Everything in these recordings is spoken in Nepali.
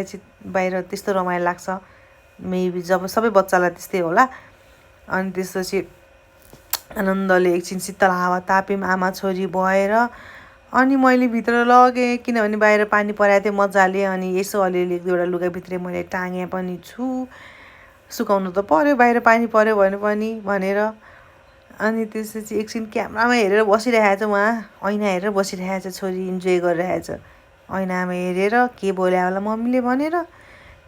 चाहिँ बाहिर त्यस्तो रमाइलो लाग्छ मेबी जब सबै बच्चालाई त्यस्तै होला अनि त्यसपछि आनन्दले एकछिन शीतल हावा ताप्यौँ आमा छोरी भएर अनि मैले भित्र लगेँ किनभने बाहिर पानी परेको थियो मजाले अनि यसो अलिअलि एक दुईवटा लुगाभित्रै मैले टाँगे पनि छु सुकाउनु त पर्यो बाहिर पानी पर्यो भने पनि भनेर अनि त्यसपछि एकछिन क्यामेरामा हेरेर बसिरहेको छ उहाँ ऐना हेरेर बसिरहेको छ छोरी इन्जोय गरिरहेको छ ऐनामा हेरेर के बोल्या होला मम्मीले भनेर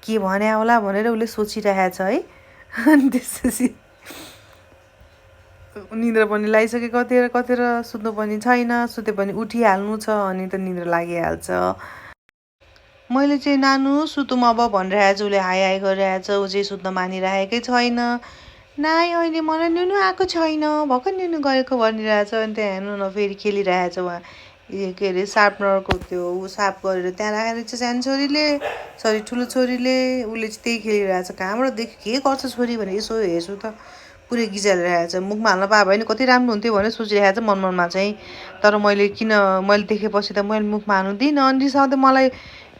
के भन्या होला भनेर उसले सोचिरहेको छ है अनि त्यसपछि निद्रा पनि लागिसके कतिर सुत्नु पनि छैन सुते पनि उठिहाल्नु छ अनि त निद्रा लागिहाल्छ मैले चाहिँ नानु सुतौँ अब भनिरहेको छु उसले हाई हाई गरिरहेको छ ऊ चाहिँ सुत्न मानिरहेकै छैन नाइ अहिले मलाई नुनु आएको छैन भर्खर नुनु गएको भनिरहेछ अनि त्यहाँ हेर्नु न फेरि खेलिरहेछ उहाँ के अरे सार्पनरको त्यो ऊ सार्प गरेर त्यहाँ राखेर चाहिँ सानो छोरीले सरी ठुलो छोरीले उसले चाहिँ त्यही खेलिरहेछ कहाँबाट देख्यो के गर्छ छोरी भने यसो हेर्छु त पुरै गिजालिरहेछ मुखमा हाल्न पाए भने कति राम्रो हुन्थ्यो भनेर सोचिरहेछ मनमा चाहिँ तर मैले देखेपछि त मैले मुखमा हाल्नु दिइनँ अनि रिसाउँदै मलाई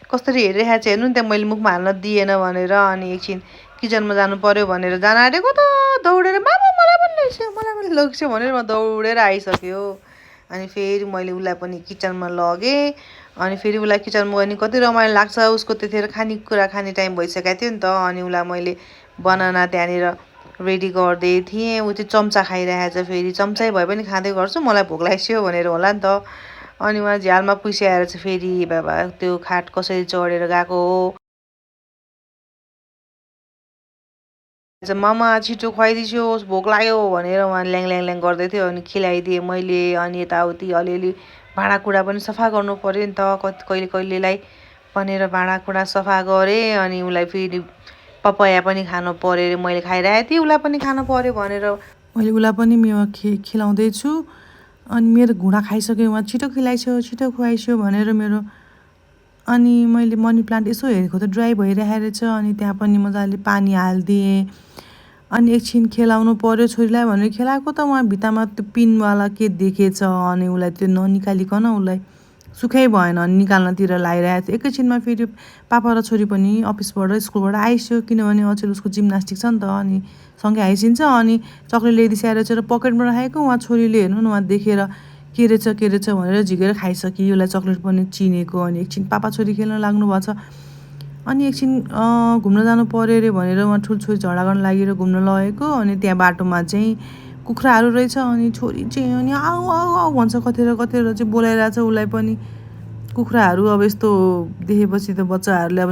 कसरी हेरिरहेको छ हेर्नु नि त्यहाँ मैले मुखमा हाल्न दिएन भनेर अनि एकछिन किचनमा जानु पर्यो भनेर जान आँटेको त दौडेर मामा मलाई पनि लग्छ भनेर म दौडेर आइसक्यो अनि फेरि मैले उसलाई पनि किचनमा लगेँ अनि फेरि उसलाई किचनमा गयो भने कति रमाइलो लाग्छ उसको त्यतिखेर खानेकुरा खाने टाइम भइसकेको थियो नि त अनि उसलाई मैले बनाना त्यहाँनिर रेडी गर्दै थिएँ ऊ चाहिँ चम्चा खाइरहेको छ फेरि चम्चै भए पनि खाँदै गर्छु मलाई भोक लागिसक्यो भनेर होला नि त अनि उहाँ झ्यालमा पुसिआएर चाहिँ फेरि बाबा त्यो खाट कसरी चढेर गएको हो मामा छिटो खुवाइदियोस् भोक लाग्यो भनेर उहाँ ल्याङ ल्याङ ल्याङ गर्दै थियो अनि खिलाइदिएँ मैले अनि यताउति अलिअलि भाँडाकुँडा पनि सफा गर्नु पऱ्यो नि त कहिले कहिलेलाई भनेर भाँडाकुँडा सफा गरेँ अनि उसलाई फेरि पपाया पनि खानु पऱ्यो अरे मैले खाइरहेको थिएँ उसलाई पनि खानु पऱ्यो भनेर मैले उसलाई पनि मेवा खिलाउँदैछु अनि मेरो घुँडा खाइसक्यो उहाँ छिटो छिटो खुवाइस्यो भनेर मेरो अनि मैले मनी प्लान्ट यसो हेरेको त ड्राई भइरहेको रहेछ अनि त्यहाँ पनि मजाले पानी हालिदिएँ अनि एकछिन खेलाउनु पऱ्यो छोरीलाई भनेर खेलाएको त उहाँ भित्तामा त्यो पिनवाला के देखेछ अनि उसलाई त्यो ननिकालिकन उसलाई सुखै भएन अनि निकाल्नतिर लागिरहेको थियो एकैछिनमा फेरि पापा र छोरी पनि अफिसबाट स्कुलबाट आइस्यो किनभने अचेल उसको जिम्नास्टिक छ नि त अनि सँगै आइसिन्छ अनि चक्लेट ल्याइदिइसकेर चाहिँ पकेटमा राखेको उहाँ छोरीले हेर्नु न उहाँ देखेर के रहेछ भनेर झिकेर खाइसक्यो यसलाई चक्लेट पनि चिनेको अनि एकछिन पापा छोरी खेल्न लाग्नु भएको छ अनि एकछिन घुम्न जानु पऱ्यो अरे भनेर उहाँ ठुलो छोरी झगडा गर्न लागेर घुम्न लगेको अनि त्यहाँ बाटोमा चाहिँ कुखुराहरू रहेछ अनि छोरी चाहिँ अनि आऊ आऊ आऊ भन्छ कतिखेर चाहिँ बोलाइरहेछ उसलाई पनि कुखुराहरू अब यस्तो देखेपछि त बच्चाहरूले अब